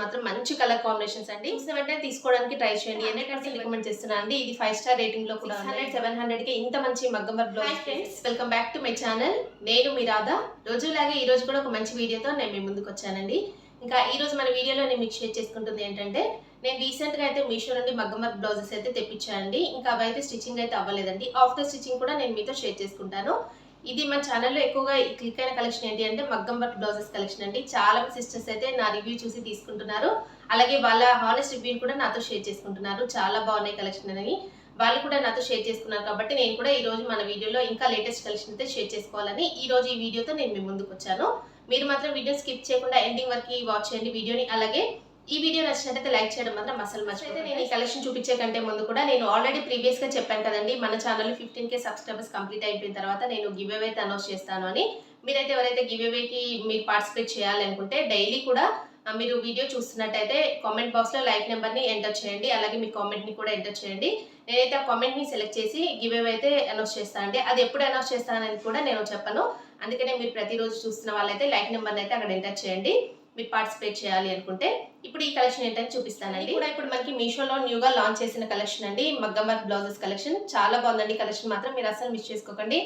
మాత్రం మంచి colour combinations అండి. చూసిన వెంటనే తీసుకోవడానికి ట్రై చేయండి. ఎందుకంటే రికమెండ్ చేస్తున్నాను అండి. ఇది 5 స్టార్ రేటింగ్ లో కూడా 700 కి ఇంత మంచి మగ్గం work blouse. Friends, welcome back to my channel. నేను మీ రాధా. రోజులాగే ఈ రోజు కూడా ఒక మంచి వీడియోతో నేను మీ ముందుకు వచ్చానండి. ఇంకా ఈ రోజు మన వీడియోలో నేను మీకు షేర్ చేసుకుంటుంది ఏంటంటే, నేను రీసెంట్ గా అయితే మీషో నుండి మగ్గం వర్క్ బ్లౌజెస్ అయితే తెప్పించానండి. ఇంకా అవైతే స్టిచ్చింగ్ అయితే అవ్వలేదండి. ఆఫ్టర్ స్టిచ్చింగ్ కూడా నేను మీతో షేర్ చేసుకుంటాను. ఇది మన ఛానల్లో ఎక్కువగా క్లిక్ అయిన కలెక్షన్ ఏంటి అంటే మగ్గం వర్క్ బ్లౌజెస్ కలెక్షన్ అండి. చాలా సిస్టర్స్ అయితే నా రివ్యూ చూసి తీసుకుంటున్నారు. అలాగే వాళ్ళ హానెస్ట్ రివ్యూ కూడా నాతో షేర్ చేసుకుంటున్నారు. చాలా బాగున్నాయి కలెక్షన్ అని వాళ్ళు కూడా నాతో షేర్ చేసుకున్నారు. కాబట్టి నేను కూడా ఈ రోజు మన వీడియోలో ఇంకా లేటెస్ట్ కలెక్షన్ అయితే షేర్ చేసుకోవాలని ఈ రోజు ఈ వీడియోతో నేను మీ ముందుకు వచ్చాను. మీరు మాత్రం వీడియో స్కిప్ చేయకుండా ఎండింగ్ వరకు వాచ్ చేయండి వీడియోని. అలాగే ఈ వీడియో నచ్చినట్లయితే లైక్ చేయడం మాత్రం అసలు మర్చిపోతే. నేను ఈ కలెక్షన్ చూపించే కంటే ముందు కూడా నేను ఆల్రెడీ ప్రీవియస్ గా చెప్పాను కదండి, మన ఛానల్ 15K సబ్స్క్రైబర్స్ కంప్లీట్ అయిపోయిన తర్వాత నేను గివ్ అవే అయితే అనౌన్స్ చేస్తాను అని. మీరైతే ఎవరైతే గివ్ అవేకి మీరు పార్టిసిపేట్ చేయాలనుకుంటే డైలీ కూడా మీరు వీడియో చూస్తున్నట్టయితే కామెంట్ బాక్స్ లో లైక్ నెంబర్ ని ఎంటర్ చేయండి. అలాగే మీ కామెంట్ ని కూడా ఎంటర్ చేయండి. నేనైతే ఆ కామెంట్ ని సెలెక్ట్ చేసి గివ్ అవే అయితే అనౌన్స్ చేస్తాను అండి. అది ఎప్పుడు అనౌన్స్ చేస్తానని కూడా నేను చెప్పను. అందుకనే మీరు ప్రతిరోజు చూస్తున్న వాళ్ళైతే లైక్ నెంబర్ అయితే అక్కడ ఎంటర్ చేయండి మీరు పార్టిసిపేట్ చేయాలి అనుకుంటే. ఇప్పుడు ఈ కలెక్షన్ ఏంటని చూపిస్తానండి. కూడా ఇప్పుడు మనకి మీషోలో న్యూగా లాంచ్ చేసిన కలెక్షన్ అండి, మగ్గం వర్క్ బ్లౌజెస్ కలెక్షన్. చాలా బాగుందండి కలెక్షన్ మాత్రం, మీరు అసలు మిస్ చేసుకోకండి.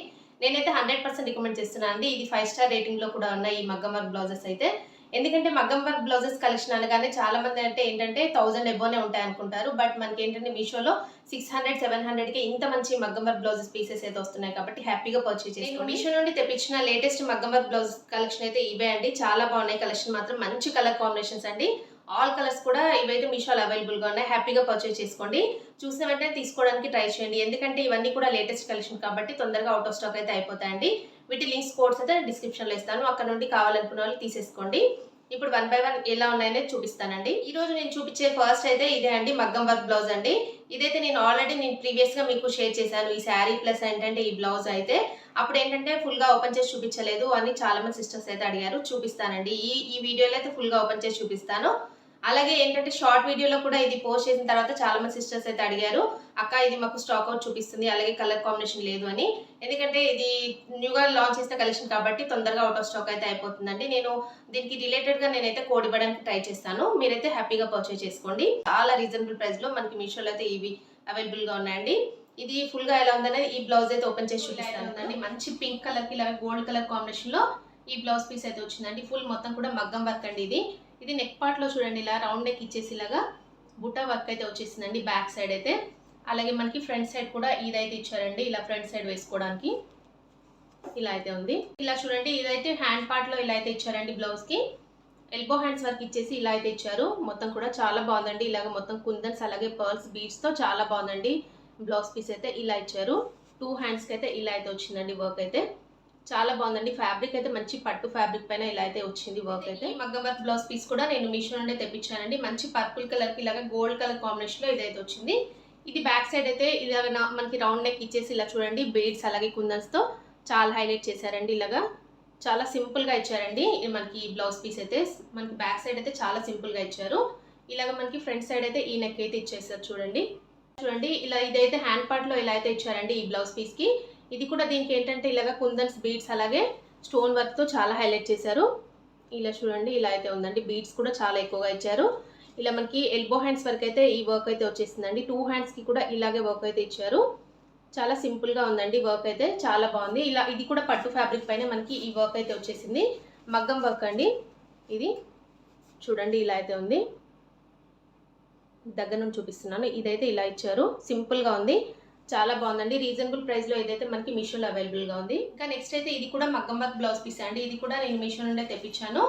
నేనైతే 100% రికమెండ్ చేస్తున్నాను అండి. ఇది 5 స్టార్ రేటింగ్ లో కూడా ఉన్నాయి ఈ మగ్గం వర్క్ బ్లౌజెస్ అయితే. ఎందుకంటే మగ్గం వర్క్ బ్లౌజెస్ కలెక్షన్ అనగానే చాలా మంది అంటే ఏంటంటే 1000 ఎబోనే ఉంటాయి అనుకుంటారు. బట్ మనకి ఏంటంటే మీషోలో 600-700కి ఇంత మంచి మగ్గం వర్క్ బ్లౌజెస్ పీసెస్ అయితే వస్తున్నాయి. కాబట్టి హ్యాపీగా పర్చేజ్ చేసుకోండి. మీషో నుండి తెప్పించిన లేటెస్ట్ మగ్గం వర్క్ బ్లౌజ్ కలెక్షన్ అయితే ఇవే అండి. చాలా బాగున్నాయి కలెక్షన్ మాత్రం, మంచి కలర్ కాంబినేషన్స్ అండి. ఆల్ కలర్స్ కూడా ఇవైతే మీషోలో అవైలబుల్ గా ఉన్నాయి. హ్యాపీగా పర్చేజ్ చేసుకోండి. చూసిన వెంటనే తీసుకోవడానికి ట్రై చేయండి. ఎందుకంటే ఇవన్నీ కూడా లేటెస్ట్ కలెక్షన్ కాబట్టి తొందరగా అవుట్ ఆఫ్ స్టాక్ అయితే అయిపోతాయండి. వీటి లింక్స్ కోడ్స్ అయితే డిస్క్రిప్షన్ లో ఇస్తాను, అక్కడ నుండి కావాలనుకున్న వాళ్ళు తీసేసుకోండి. ఇప్పుడు 1 by 1 ఎలా ఉన్నాయనేది చూపిస్తానండి. ఈ రోజు నేను చూపించే ఫస్ట్ అయితే ఇదే అండి, మగ్గం వర్క్ బ్లౌజ్ అండి. ఇదైతే నేను ఆల్రెడీ ప్రీవియస్ గా మీకు షేర్ చేశాను. ఈ శారీ ప్లస్ ఏంటంటే ఈ బ్లౌజ్ అయితే అప్పుడు ఏంటంటే ఫుల్ గా ఓపెన్ చేసి చూపించలేదు అని చాలా మంది సిస్టర్స్ అయితే అడిగారు. చూపిస్తానండి. ఈ వీడియోలో అయితే ఫుల్ గా ఓపెన్ చేసి చూపిస్తాను. అలాగే ఏంటంటే షార్ట్ వీడియోలో కూడా ఇది పోస్ట్ చేసిన తర్వాత చాలా మంది సిస్టర్స్ అయితే అడిగారు, అక్క ఇది మాకు స్టాక్ అవుట్ చూపిస్తుంది, అలాగే కలర్ కాంబినేషన్ లేదు అని. ఎందుకంటే ఇది న్యూగా లాంచ్ చేసిన కలెక్షన్ కాబట్టి తొందరగా అవుట్ ఆఫ్ స్టాక్ అయితే అయిపోతుందండి. నేను దీనికి రిలేటెడ్ గా నేనైతే కోడ్ ఇవ్వడానికి ట్రై చేస్తాను. మీరైతే హ్యాపీగా పర్చేజ్ చేసుకోండి. చాలా రీజనబుల్ ప్రైస్ లో మనకి మీషోలో అయితే ఇవి అవైలబుల్ గా ఉన్నాయండి. ఇది ఫుల్ గా ఎలా ఉందనేది ఈ బ్లౌజ్ అయితే ఓపెన్ చేసి చూపిస్తాను. మంచి పింక్ కలర్ కి ఇలా గోల్డ్ కలర్ కాంబినేషన్ లో ఈ బ్లౌజ్ పీస్ అయితే వచ్చిందండి. ఫుల్ మొత్తం కూడా మగ్గం వర్క్ అండి. ఇది నెక్ పార్ట్ లో చూడండి, ఇలా రౌండ్ నెక్ ఇచ్చేసి ఇలాగా బుటా వర్క్ అయితే వచ్చేసిందండి బ్యాక్ సైడ్ అయితే. అలాగే మనకి ఫ్రంట్ సైడ్ కూడా ఇదైతే ఇచ్చారండి, ఇలా ఫ్రంట్ సైడ్ వేసుకోవడానికి ఇలా అయితే ఉంది. ఇలా చూడండి, ఇదైతే హ్యాండ్ పార్ట్ లో ఇలా అయితే ఇచ్చారండి. బ్లౌజ్ కి ఎల్బో హ్యాండ్స్ వర్క్ ఇచ్చేసి ఇలా అయితే ఇచ్చారు. మొత్తం కూడా చాలా బాగుందండి. ఇలాగ మొత్తం కుందన్స్ అలాగే పర్ల్స్ బీడ్స్ తో చాలా బాగుందండి బ్లౌజ్ పీస్ అయితే. ఇలా ఇచ్చారు 2 హ్యాండ్స్ కి అయితే ఇలా అయితే వచ్చిందండి వర్క్ అయితే. చాలా బాగుందండి. ఫ్యాబ్రిక్ అయితే మంచి పట్టు ఫ్యాబ్రిక్ పైన ఇలా అయితే వచ్చింది వర్క్ అయితే. మగ్గం వర్క్ బ్లౌజ్ పీస్ కూడా నేను మీషో నుండి తెప్పించానండి. మంచి పర్పుల్ కలర్ కి ఇలాగా గోల్డ్ కలర్ కాంబినేషన్ లో ఇదైతే వచ్చింది. ఇది బ్యాక్ సైడ్ అయితే ఇలాగ మనకి రౌండ్ నెక్ ఇచ్చేసి ఇలా చూడండి బీడ్స్ అలాగే కుందన్స్ తో చాలా హైలైట్ చేశారండి. ఇలాగా చాలా సింపుల్ గా ఇచ్చారండి మనకి బ్లౌజ్ పీస్ అయితే. మనకి బ్యాక్ సైడ్ అయితే చాలా సింపుల్ గా ఇచ్చారు. ఇలాగ మనకి ఫ్రంట్ సైడ్ అయితే ఈ నెక్ అయితే ఇచ్చేసారు చూడండి. ఇలా ఇదైతే హ్యాండ్ పార్ట్ లో ఇలా అయితే ఇచ్చారండి ఈ బ్లౌజ్ పీస్ కి. ఇది కూడా దీనికి ఏంటంటే ఇలాగ కుందన్స్ బీడ్స్ అలాగే స్టోన్ వర్క్ తో చాలా హైలైట్ చేశారు. ఇలా చూడండి, ఇలా అయితే ఉందండి. బీడ్స్ కూడా చాలా ఎక్కువగా ఇచ్చారు. ఇలా మనకి ఎల్బో హ్యాండ్స్ వరకు అయితే ఈ వర్క్ అయితే వచ్చేసిందండి. 2 హ్యాండ్స్ కి కూడా ఇలాగే వర్క్ అయితే ఇచ్చారు. చాలా సింపుల్ గా ఉందండి వర్క్ అయితే, చాలా బాగుంది. ఇలా ఇది కూడా పట్టు ఫ్యాబ్రిక్ పైన మనకి ఈ వర్క్ అయితే వచ్చేసింది. మగ్గం వర్క్ అండి ఇది. చూడండి ఇలా అయితే ఉంది. దగ్గర నుంచి చూపిస్తున్నాను. ఇదైతే ఇలా ఇచ్చారు, సింపుల్ గా ఉంది, చాలా బాగుందండి. రీజనబుల్ ప్రైస్ లో ఇదైతే మనకి మీషోలో అవైలబుల్ గా ఉంది. ఇంకా నెక్స్ట్ అయితే ఇది కూడా మగ్గం వర్క్ బ్లౌజ్ పీస్ అండి. ఇది కూడా నేను మీషో నుండే తెప్పించాను.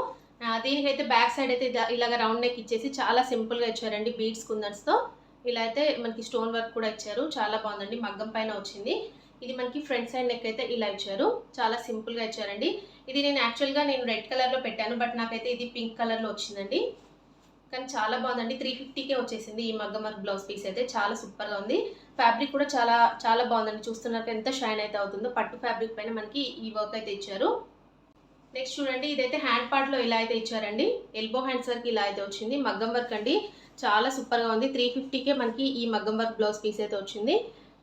దీనికైతే బ్యాక్ సైడ్ అయితే ఇలాగ రౌండ్ నెక్ ఇచ్చేసి చాలా సింపుల్ గా ఇచ్చారండి బీడ్స్ కుందన్స్ తో. ఇలా అయితే మనకి స్టోన్ వర్క్ కూడా ఇచ్చారు. చాలా బాగుందండి, మగ్గం పైన వచ్చింది. ఇది మనకి ఫ్రంట్ సైడ్ నెక్ అయితే ఇలా ఇచ్చారు. చాలా సింపుల్ గా ఇచ్చారండి. ఇది నేను యాక్చువల్ గా రెడ్ కలర్ లో పెట్టాను, బట్ నాకైతే ఇది పింక్ కలర్ లో వచ్చిందండి. కానీ చాలా బాగుందండి. 350కే వచ్చేసింది ఈ మగ్గం వర్క్ బ్లౌజ్ పీస్ అయితే. చాలా సూపర్ గా ఉంది. ఫ్యాబ్రిక్ కూడా చాలా చాలా బాగుందండి. చూస్తున్నారు ఎంత షైన్ అయితే అవుతుందో. పట్టు ఫ్యాబ్రిక్ పైన మనకి ఈ వర్క్ అయితే ఇచ్చారు. నెక్స్ట్ చూడండి, ఇదైతే హ్యాండ్ పార్ట్ లో ఇలా అయితే ఇచ్చారండి. ఎల్బో హ్యాండ్స్ వరకు ఇలా అయితే వచ్చింది. మగ్గం వర్క్ అండి, చాలా సూపర్ గా ఉంది. 350కే మనకి ఈ మగ్గం వర్క్ బ్లౌజ్ పీస్ అయితే వచ్చింది.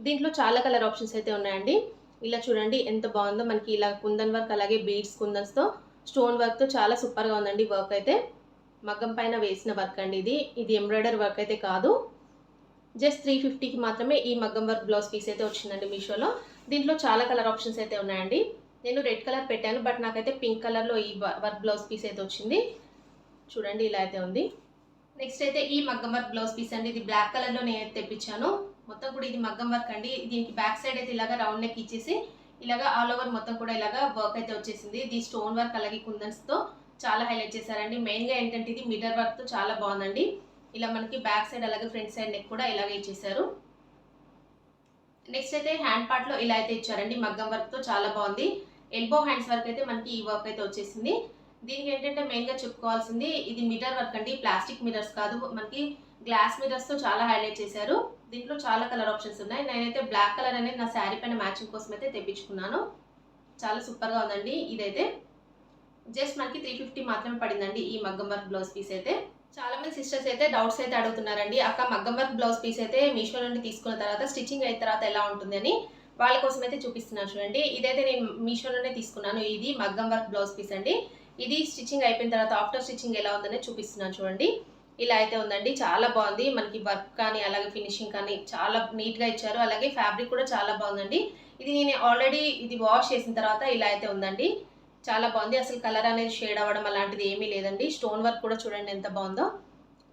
దీంట్లో చాలా కలర్ ఆప్షన్స్ అయితే ఉన్నాయండి. ఇలా చూడండి ఎంత బాగుందో. మనకి ఇలా కుందన్ వర్క్ అలాగే బీడ్స్ కుందన్స్ తో స్టోన్ వర్క్ తో చాలా సూపర్ గా ఉందండి వర్క్ అయితే. మగ్గం పైన వేసిన వర్క్ అండి. ఇది ఎంబ్రాయిడరీ వర్క్ అయితే కాదు. జస్ట్ 350కి మాత్రమే ఈ మగ్గం వర్క్ బ్లౌజ్ పీస్ అయితే వచ్చిందండి మీషోలో. దీంట్లో చాలా కలర్ ఆప్షన్స్ అయితే ఉన్నాయండి. నేను రెడ్ కలర్ పెట్టాను, బట్ నాకైతే పింక్ కలర్లో ఈ వర్క్ బ్లౌజ్ పీస్ అయితే వచ్చింది. చూడండి ఇలా అయితే ఉంది. నెక్స్ట్ అయితే ఈ మగ్గం వర్క్ బ్లౌజ్ పీస్ అండి. ఇది బ్లాక్ కలర్లో నేను తెప్పించాను. మొత్తం కూడా ఇది మగ్గం వర్క్ అండి. దీనికి బ్యాక్ సైడ్ అయితే ఇలాగా రౌండ్ నెక్ ఇచ్చేసి ఇలాగా ఆల్ ఓవర్ మొత్తం కూడా ఇలాగా వర్క్ అయితే వచ్చేసింది. ఇది స్టోన్ వర్క్ అలాగే కుందన్స్తో చాలా హైలైట్ చేశారండి. మెయిన్గా ఏంటంటే ఇది మిర్రర్ వర్క్తో చాలా బాగుందండి. ఇలా మనకి బ్యాక్ సైడ్ అలాగే ఫ్రంట్ సైడ్ నెక్ కూడా ఇలాగే ఇచ్చేసారు. నెక్స్ట్ అయితే హ్యాండ్ పార్ట్లో ఇలా అయితే ఇచ్చారండి. మగ్గం వర్క్తో చాలా బాగుంది. ఎల్బో హ్యాండ్స్ వర్క్ అయితే మనకి ఈ వర్క్ అయితే వచ్చేసింది. దీనికి ఏంటంటే మెయిన్గా చెప్పుకోవాల్సింది ఇది మిర్రర్ వర్క్ అండి. ప్లాస్టిక్ మిర్రర్స్ కాదు, మనకి గ్లాస్ మిర్రర్స్తో చాలా హైలైట్ చేశారు. దీంట్లో చాలా కలర్ ఆప్షన్స్ ఉన్నాయి. నేనైతే బ్లాక్ కలర్ అనేది నా శారీ పైన మ్యాచింగ్ కోసం అయితే తెప్పించుకున్నాను. చాలా సూపర్గా ఉందండి. ఇదైతే జస్ట్ మనకి 350 మాత్రమే పడిందండి ఈ మగ్గం వర్క్ బ్లౌజ్ పీస్ అయితే. చాలా మంది సిస్టర్స్ అయితే డౌట్స్ అయితే అడుగుతున్నారండి, అక్క మగ్గం వర్క్ బ్లౌజ్ పీస్ అయితే మీషో నుండి తీసుకున్న తర్వాత స్టిచ్చింగ్ అయిన తర్వాత ఎలా ఉంటుంది అని. వాళ్ళ కోసం అయితే చూపిస్తున్నాను చూడండి. ఇదైతే నేను మీషో నుండే తీసుకున్నాను. ఇది మగ్గం వర్క్ బ్లౌజ్ పీస్ అండి. ఇది స్టిచ్చింగ్ అయిపోయిన తర్వాత ఆఫ్టర్ స్టిచ్చింగ్ ఎలా ఉందని చూపిస్తున్నాను చూడండి. ఇలా అయితే ఉందండి. చాలా బాగుంది. మనకి వర్క్ కానీ అలాగే ఫినిషింగ్ కానీ చాలా నీట్గా ఇచ్చారు. అలాగే ఫ్యాబ్రిక్ కూడా చాలా బాగుందండి. ఇది నేను ఆల్రెడీ వాష్ చేసిన తర్వాత ఇలా అయితే ఉందండి. చాలా బాగుంది. అసలు కలర్ అనేది షేడ్ అవ్వడం అలాంటిది ఏమీ లేదండి. స్టోన్ వర్క్ కూడా చూడండి ఎంత బాగుందో.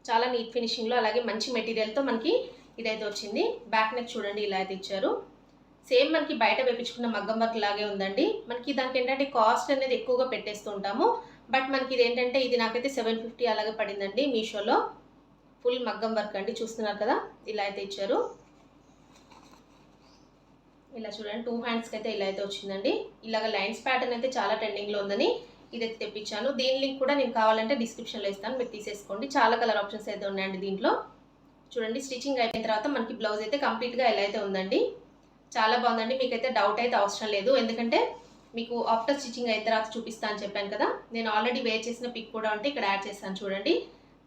చాలా నీట్ ఫినిషింగ్లో అలాగే మంచి మెటీరియల్తో మనకి ఇదైతే వచ్చింది. బ్యాక్ నెక్ చూడండి ఇలా అయితే ఇచ్చారు. సేమ్ మనకి బయట వేపించుకున్న మగ్గం వర్క్ లాగే ఉందండి. మనకి దానికి ఏంటంటే కాస్ట్ అనేది ఎక్కువగా పెట్టేస్తూ ఉంటాము. బట్ మనకి ఇది ఏంటంటే ఇది నాకైతే 750 అలాగే పడిందండి మీషోలో. ఫుల్ మగ్గం వర్క్ అండి. చూస్తున్నారు కదా ఇలా అయితే ఇచ్చారు. ఇలా చూడండి 2 హ్యాండ్స్కి అయితే ఇలా అయితే వచ్చిందండి. ఇలాగ లైన్స్ ప్యాటర్న్ అయితే చాలా ట్రెండింగ్లో ఉందని ఇదైతే తెప్పించాను. దీని లింక్ కూడా నేను కావాలంటే డిస్క్రిప్షన్లో ఇస్తాను, మీరు తీసేసుకోండి. చాలా కలర్ ఆప్షన్స్ అయితే ఉన్నాయండి దీంట్లో. చూడండి స్టిచ్చింగ్ అయిపోయిన తర్వాత మనకి బ్లౌజ్ అయితే కంప్లీట్గా ఎలా అయితే ఉందండి. చాలా బాగుందండి. మీకైతే డౌట్ అయితే అవసరం లేదు, ఎందుకంటే మీకు ఆఫ్టర్ స్టిచ్చింగ్ అయిన తర్వాత చూపిస్తాను అని చెప్పాను కదా. నేను ఆల్రెడీ వేర్ చేసిన పిక్ కూడా ఉంటే ఇక్కడ యాడ్ చేస్తాను చూడండి.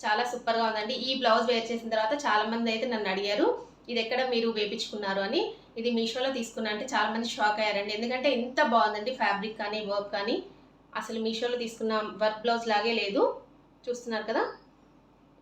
చాలా సూపర్గా ఉందండి. ఈ బ్లౌజ్ వేర్ చేసిన తర్వాత చాలామంది అయితే నన్ను అడిగారు ఇది ఎక్కడ మీరు వేపించుకున్నారు అని. ఇది మీషోలో తీసుకున్నా అంటే చాలామంది షాక్ అయ్యారండి, ఎందుకంటే ఇంత బాగుందండి ఫ్యాబ్రిక్ కానీ వర్క్ కానీ. అసలు మీషోలో తీసుకున్న వర్క్ బ్లౌజ్ లాగే లేదు. చూస్తున్నారు కదా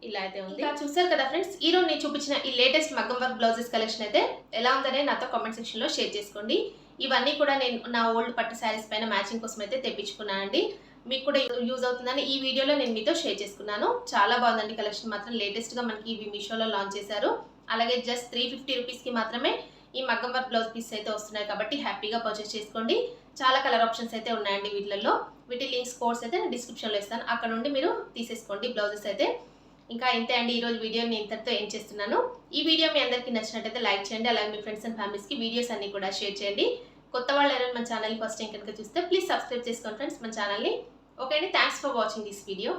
ఇలా అయితే ఉంది. ఇంకా చూసారు కదా ఫ్రెండ్స్, ఈ రోజు నేను చూపించిన ఈ లేటెస్ట్ మగ్గం వర్క్ బ్లౌజెస్ కలెక్షన్ అయితే ఎలా ఉందనే నాతో కామెంట్ సెక్షన్లో షేర్ చేసుకోండి. ఇవన్నీ కూడా నేను నా ఓల్డ్ పట్టు శారీస్ పైన మ్యాచింగ్ కోసం అయితే తెప్పించుకున్నానండి. మీకు కూడా యూజ్ అవుతుందని ఈ వీడియోలో నేను మీతో షేర్ చేసుకున్నాను. చాలా బాగుందండి కలెక్షన్ మాత్రం. లేటెస్ట్గా మనకి ఇవి మీషోలో లాంచ్ చేశారు. అలాగే జస్ట్ 350 రూపీస్కి మాత్రమే ఈ మగ్గం వర్క్ బ్లౌజ్ పీస్ అయితే వస్తున్నాయి కాబట్టి హ్యాపీగా పర్చేస్ చేసుకోండి. చాలా కలర్ ఆప్షన్స్ అయితే ఉన్నాయండి వీటిల్లో. వీటి లింక్స్ కోడ్స్ అయితే నేను డిస్క్రిప్షన్లో ఇస్తాను, అక్కడ నుండి మీరు తీసేసుకోండి బ్లౌజెస్ అయితే. ఇంకా ఇంతే అండి ఈరోజు వీడియో నేను ఇంతటితో ఏం చేస్తున్నాను. ఈ వీడియో మీ అందరికీ నచ్చినట్టయితే లైక్ చేయండి. అలాగే మీ ఫ్రెండ్స్ అండ్ ఫ్యామిలీస్కి వీడియోస్ అన్ని కూడా షేర్ చేయండి. కొత్త వాళ్ళు ఎవరైనా మన ఛానల్ ఫస్ట్ టైం కనుక చూస్తే ప్లీజ్ సబ్స్క్రైబ్ చేసుకోండి ఫ్రెండ్స్ మన ఛానల్ని. ఓకే అండి, thanks for watching this video.